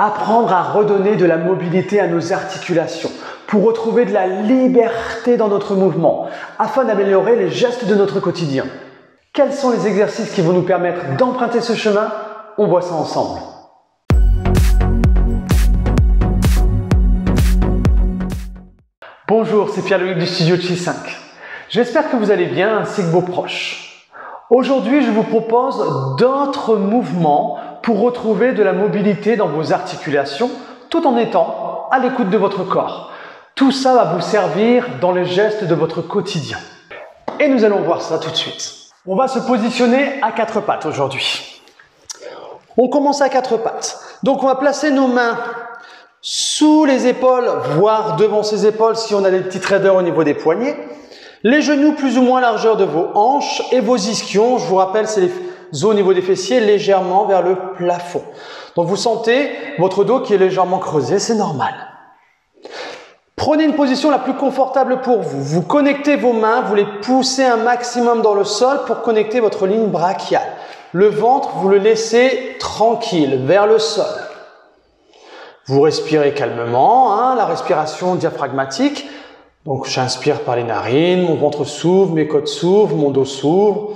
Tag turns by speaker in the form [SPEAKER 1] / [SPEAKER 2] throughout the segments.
[SPEAKER 1] Apprendre à redonner de la mobilité à nos articulations pour retrouver de la liberté dans notre mouvement afin d'améliorer les gestes de notre quotidien. Quels sont les exercices qui vont nous permettre d'emprunter ce chemin? On voit ça ensemble. Bonjour, c'est Pierre-Loïc du studio Chi 5. J'espère que vous allez bien ainsi que vos proches. Aujourd'hui, je vous propose d'autres mouvements pour retrouver de la mobilité dans vos articulations tout en étant à l'écoute de votre corps. Tout ça va vous servir dans les gestes de votre quotidien. Et nous allons voir ça tout de suite. On va se positionner à quatre pattes aujourd'hui. On commence à quatre pattes. Donc on va placer nos mains sous les épaules, voire devant ses épaules si on a des petites raideurs au niveau des poignets. Les genoux plus ou moins largeur de vos hanches et vos ischions, je vous rappelle, c'est les os au niveau des fessiers légèrement vers le plafond. Donc vous sentez votre dos qui est légèrement creusé, c'est normal. Prenez une position la plus confortable pour vous. Vous connectez vos mains, vous les poussez un maximum dans le sol pour connecter votre ligne brachiale. Le ventre, vous le laissez tranquille, vers le sol. Vous respirez calmement, la respiration diaphragmatique. Donc j'inspire par les narines, mon ventre s'ouvre, mes côtes s'ouvrent, mon dos s'ouvre.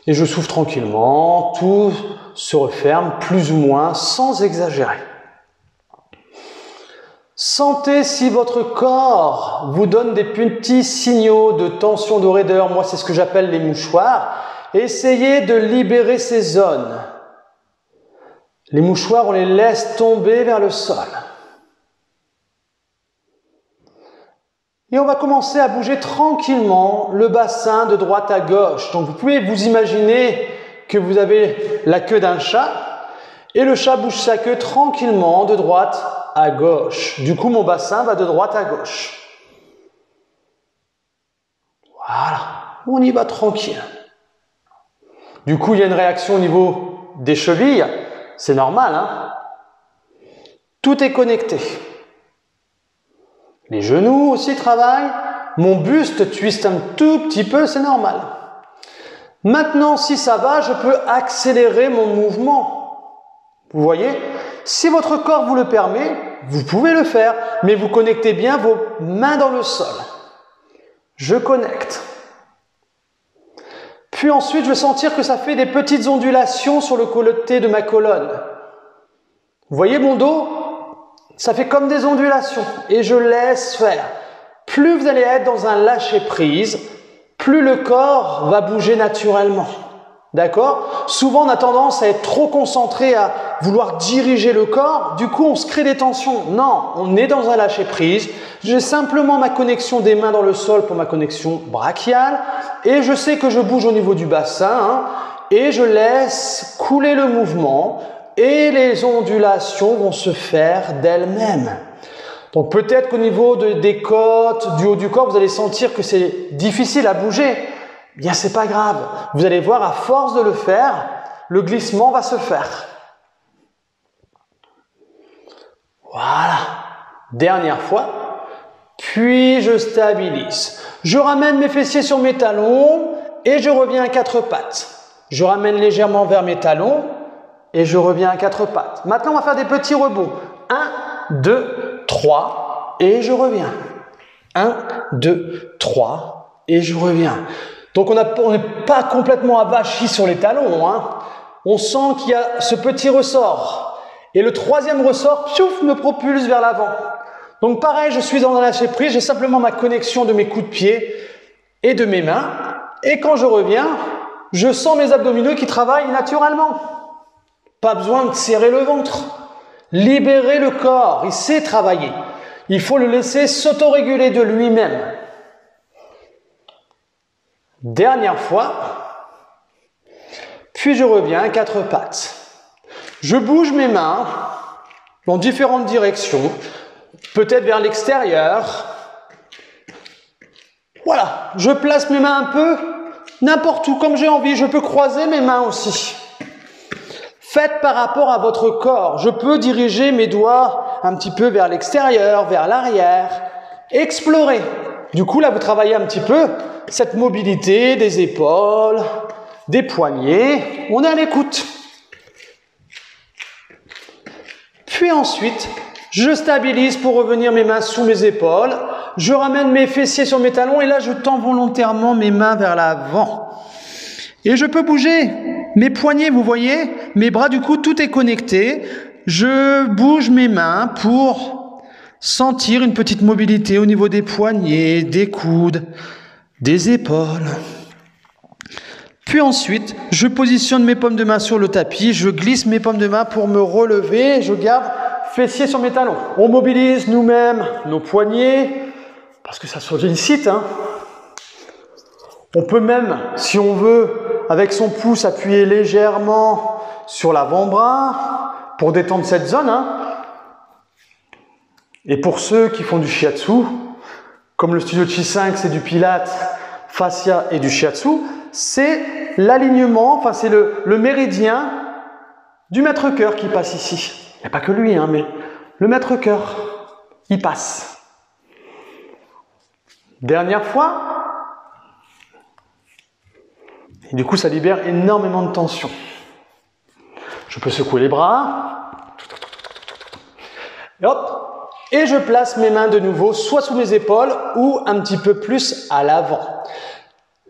[SPEAKER 1] Et je souffle tranquillement, tout se referme plus ou moins sans exagérer. Sentez si votre corps vous donne des petits signaux de tension, de raideur. Moi, c'est ce que j'appelle les mouchoirs. Essayez de libérer ces zones. Les mouchoirs, on les laisse tomber vers le sol. Et on va commencer à bouger tranquillement le bassin de droite à gauche. Donc vous pouvez vous imaginer que vous avez la queue d'un chat et le chat bouge sa queue tranquillement de droite à gauche. Du coup, mon bassin va de droite à gauche. Voilà, on y va tranquille. Du coup, il y a une réaction au niveau des chevilles. C'est normal, Tout est connecté. Les genoux aussi travaillent. Mon buste twiste un tout petit peu, c'est normal. Maintenant, si ça va, je peux accélérer mon mouvement. Vous voyez? Si votre corps vous le permet, vous pouvez le faire, mais vous connectez bien vos mains dans le sol. Je connecte. Puis ensuite, je vais sentir que ça fait des petites ondulations sur le côté de ma colonne. Vous voyez mon dos? Ça fait comme des ondulations et je laisse faire. Plus vous allez être dans un lâcher-prise, plus le corps va bouger naturellement. D'accord? Souvent, on a tendance à être trop concentré à vouloir diriger le corps. Du coup, on se crée des tensions. Non, on est dans un lâcher-prise. J'ai simplement ma connexion des mains dans le sol pour ma connexion brachiale. Et je sais que je bouge au niveau du bassin. Et je laisse couler le mouvement. Et les ondulations vont se faire d'elles-mêmes. Donc peut-être qu'au niveau des côtes, du haut du corps, vous allez sentir que c'est difficile à bouger. Bien, c'est pas grave. Vous allez voir, à force de le faire, le glissement va se faire. Voilà. Dernière fois. Puis je stabilise. Je ramène mes fessiers sur mes talons et je reviens à quatre pattes. Je ramène légèrement vers mes talons. Et je reviens à quatre pattes. Maintenant, on va faire des petits rebonds. 1, 2, 3 et je reviens. 1, 2, 3 et je reviens. Donc, on n'est pas complètement avachi sur les talons. On sent qu'il y a ce petit ressort. Et le troisième ressort, piouf, me propulse vers l'avant. Donc, pareil, je suis dans un lâcher-prise. J'ai simplement ma connexion de mes coups de pied et de mes mains. Et quand je reviens, je sens mes abdominaux qui travaillent naturellement. Pas besoin de serrer le ventre. Libérer le corps, il sait travailler. Il faut le laisser s'autoréguler de lui-même. Dernière fois. Puis je reviens à quatre pattes. Je bouge mes mains dans différentes directions. Peut-être vers l'extérieur. Voilà, je place mes mains un peu n'importe où, comme j'ai envie. Je peux croiser mes mains aussi. Faites par rapport à votre corps. Je peux diriger mes doigts un petit peu vers l'extérieur, vers l'arrière. Explorez. Du coup, là, vous travaillez un petit peu cette mobilité des épaules, des poignets. On est à l'écoute. Puis ensuite, je stabilise pour revenir mes mains sous mes épaules. Je ramène mes fessiers sur mes talons et là, je tends volontairement mes mains vers l'avant. Et je peux bouger mes poignets, vous voyez, mes bras, du coup, tout est connecté. Je bouge mes mains pour sentir une petite mobilité au niveau des poignets, des coudes, des épaules. Puis ensuite, je positionne mes paumes de main sur le tapis, je glisse mes paumes de main pour me relever, je garde fessiers sur mes talons. On mobilise nous-mêmes nos poignets, parce que ça sollicite. On peut même, si on veut, avec son pouce, appuyer légèrement sur l'avant-bras pour détendre cette zone. Et pour ceux qui font du shiatsu, comme le studio Chi 5, c'est du pilates, fascia et du shiatsu, c'est l'alignement, enfin c'est le méridien du maître-cœur qui passe ici. Il n'y a pas que lui, mais le maître-cœur, il passe. Dernière fois. Et du coup, ça libère énormément de tension. Je peux secouer les bras. Et hop. Et je place mes mains de nouveau, soit sous mes épaules ou un petit peu plus à l'avant.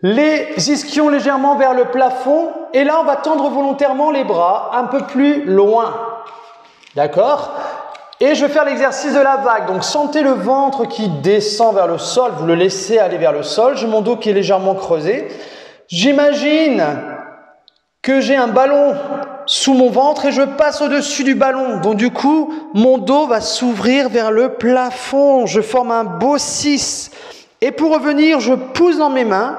[SPEAKER 1] Les ischions légèrement vers le plafond. Et là, on va tendre volontairement les bras un peu plus loin. D'accord ? Et je vais faire l'exercice de la vague. Donc, sentez le ventre qui descend vers le sol. Vous le laissez aller vers le sol. J'ai mon dos qui est légèrement creusé. J'imagine que j'ai un ballon sous mon ventre et je passe au-dessus du ballon. Donc, du coup, mon dos va s'ouvrir vers le plafond. Je forme un beau 6. Et pour revenir, je pousse dans mes mains.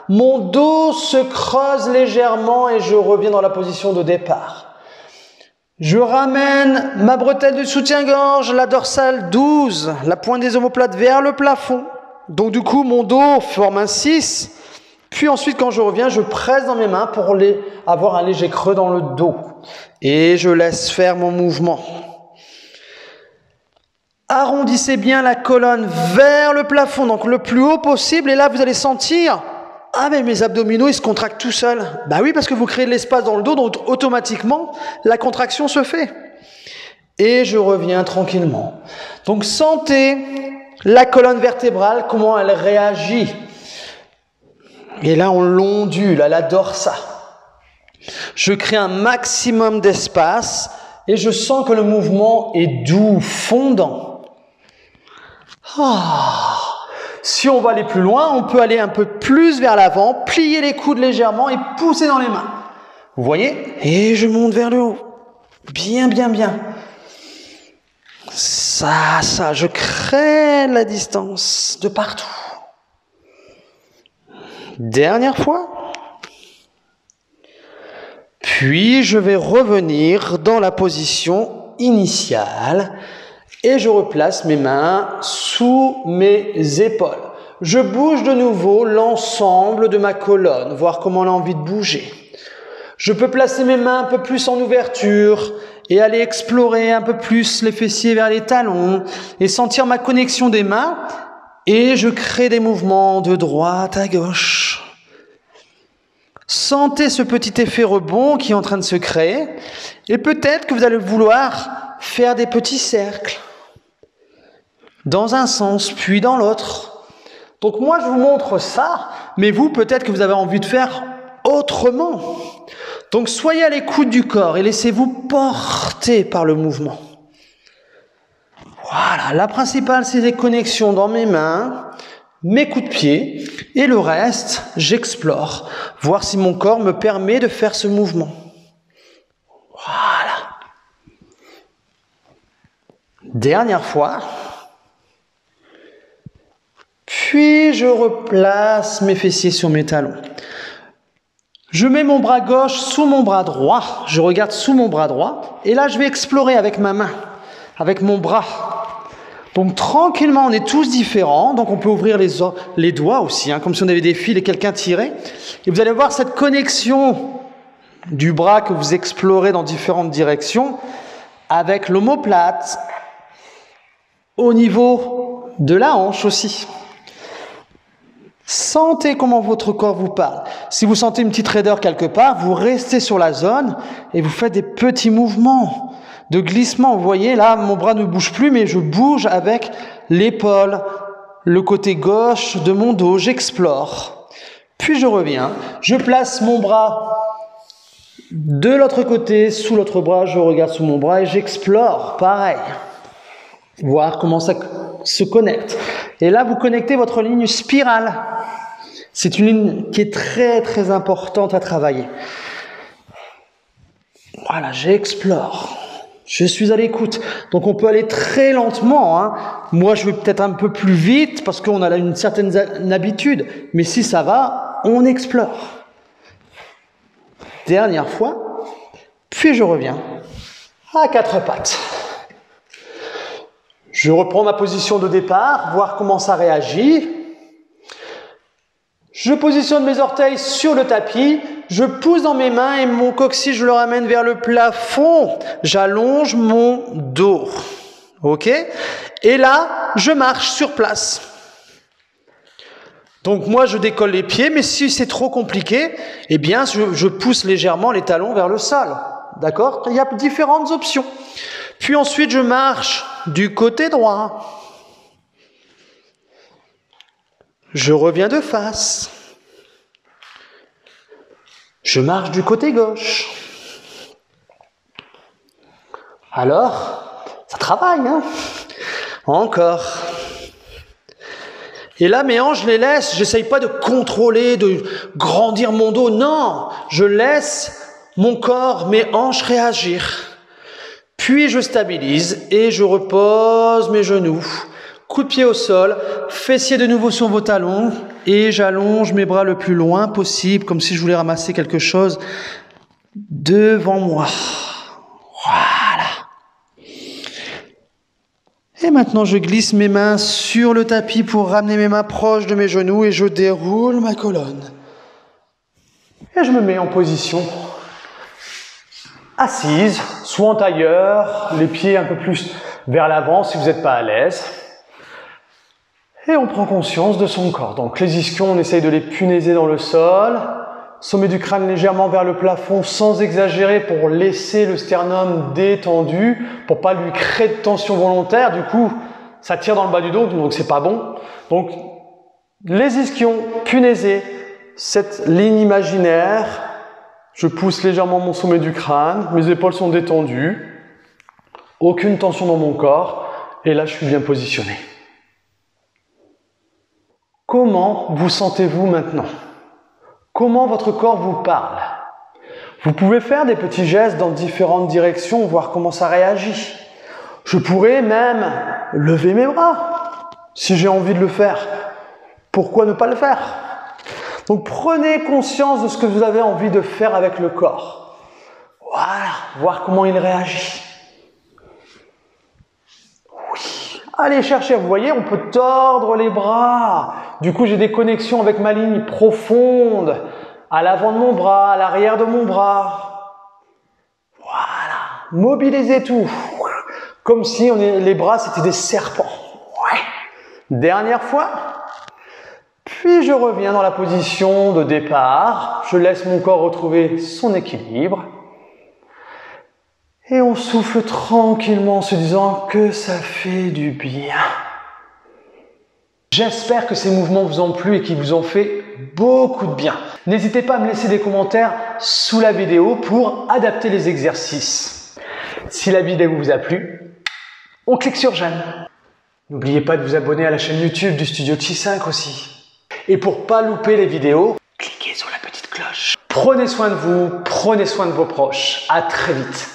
[SPEAKER 1] Mon dos se creuse légèrement et je reviens dans la position de départ. Je ramène ma bretelle de soutien-gorge, la dorsale 12, la pointe des omoplates vers le plafond. Donc du coup, mon dos forme un 6. Puis ensuite, quand je reviens, je presse dans mes mains pour avoir un léger creux dans le dos. Et je laisse faire mon mouvement. Arrondissez bien la colonne vers le plafond, donc le plus haut possible. Et là, vous allez sentir... Ah, mais mes abdominaux, ils se contractent tout seuls. Bah oui, parce que vous créez de l'espace dans le dos, donc automatiquement, la contraction se fait. Et je reviens tranquillement. Donc, sentez la colonne vertébrale, comment elle réagit. Et là, on l'ondule à la dorsa. Je crée un maximum d'espace et je sens que le mouvement est doux, fondant. Si on va aller plus loin, on peut aller un peu plus vers l'avant, plier les coudes légèrement et pousser dans les mains. Vous voyez? Et je monte vers le haut. Bien, bien, bien. Ça, je crée la distance de partout. Dernière fois. Puis, je vais revenir dans la position initiale. Et je replace mes mains sous mes épaules. Je bouge de nouveau l'ensemble de ma colonne, voir comment elle a envie de bouger. Je peux placer mes mains un peu plus en ouverture et aller explorer un peu plus les fessiers vers les talons et sentir ma connexion des mains. Et je crée des mouvements de droite à gauche. Sentez ce petit effet rebond qui est en train de se créer. Et peut-être que vous allez vouloir faire des petits cercles. Dans un sens, puis dans l'autre. Donc moi, je vous montre ça, mais vous, peut-être que vous avez envie de faire autrement. Donc soyez à l'écoute du corps et laissez-vous porter par le mouvement. Voilà, la principale, c'est les connexions dans mes mains, mes coups de pied, et le reste, j'explore, voir si mon corps me permet de faire ce mouvement. Voilà. Dernière fois. Puis, je replace mes fessiers sur mes talons. Je mets mon bras gauche sous mon bras droit. Je regarde sous mon bras droit. Et là, je vais explorer avec ma main, avec mon bras. Donc, tranquillement, on est tous différents. Donc, on peut ouvrir les doigts aussi, comme si on avait des fils et quelqu'un tirait. Et vous allez voir cette connexion du bras que vous explorez dans différentes directions avec l'omoplate au niveau de la hanche aussi. Sentez comment votre corps vous parle. Si vous sentez une petite raideur quelque part, vous restez sur la zone et vous faites des petits mouvements. de glissement. Vous voyez, là, mon bras ne bouge plus, mais je bouge avec l'épaule, le côté gauche de mon dos. J'explore. Puis je reviens. Je place mon bras de l'autre côté, sous l'autre bras. Je regarde sous mon bras et j'explore. Pareil. Voir comment ça se connecte. Et là, vous connectez votre ligne spirale. C'est une ligne qui est très, très importante à travailler. Voilà, j'explore. Je suis à l'écoute. Donc, on peut aller très lentement, hein. Moi, je vais peut-être un peu plus vite parce qu'on a une certaine habitude. Mais si ça va, on explore. Dernière fois. Puis, je reviens à quatre pattes. Je reprends ma position de départ, voir comment ça réagit. Je positionne mes orteils sur le tapis, je pousse dans mes mains et mon coccyx, je le ramène vers le plafond. J'allonge mon dos. Ok? Et là, je marche sur place. Donc moi, je décolle les pieds, mais si c'est trop compliqué, eh bien, je pousse légèrement les talons vers le sol. D'accord? Il y a différentes options. Puis ensuite, je marche du côté droit. Je reviens de face. Je marche du côté gauche. Alors, ça travaille, hein? Encore. Et là, mes hanches, je les laisse. J'essaye pas de contrôler, de grandir mon dos. Non, je laisse mon corps, mes hanches réagir. Puis je stabilise et je repose mes genoux. Coup de pied au sol, fessiers de nouveau sur vos talons et j'allonge mes bras le plus loin possible, comme si je voulais ramasser quelque chose devant moi. Voilà. Et maintenant, je glisse mes mains sur le tapis pour ramener mes mains proches de mes genoux et je déroule ma colonne. Et je me mets en position assise, soit en tailleur, les pieds un peu plus vers l'avant si vous n'êtes pas à l'aise. Et on prend conscience de son corps. Donc les ischions, on essaye de les punaiser dans le sol. Sommet du crâne légèrement vers le plafond sans exagérer pour laisser le sternum détendu, pour pas lui créer de tension volontaire. Du coup, ça tire dans le bas du dos, donc c'est pas bon. Donc les ischions punaisés, cette ligne imaginaire. Je pousse légèrement mon sommet du crâne, mes épaules sont détendues, aucune tension dans mon corps, et là je suis bien positionné. Comment vous sentez-vous maintenant? Comment votre corps vous parle? Vous pouvez faire des petits gestes dans différentes directions, voir comment ça réagit. Je pourrais même lever mes bras, si j'ai envie de le faire. Pourquoi ne pas le faire? Donc prenez conscience de ce que vous avez envie de faire avec le corps. Voilà, voir comment il réagit. Oui. Allez chercher, vous voyez, on peut tordre les bras. Du coup, j'ai des connexions avec ma ligne profonde, à l'avant de mon bras, à l'arrière de mon bras. Voilà, mobilisez tout. Comme si les bras, c'était des serpents. Ouais. Dernière fois. Puis je reviens dans la position de départ, je laisse mon corps retrouver son équilibre et on souffle tranquillement en se disant que ça fait du bien. J'espère que ces mouvements vous ont plu et qu'ils vous ont fait beaucoup de bien. N'hésitez pas à me laisser des commentaires sous la vidéo pour adapter les exercices. Si la vidéo vous a plu, on clique sur j'aime. N'oubliez pas de vous abonner à la chaîne YouTube du Studio Chi 5 aussi. Et pour pas louper les vidéos, cliquez sur la petite cloche. Prenez soin de vous, prenez soin de vos proches. À très vite.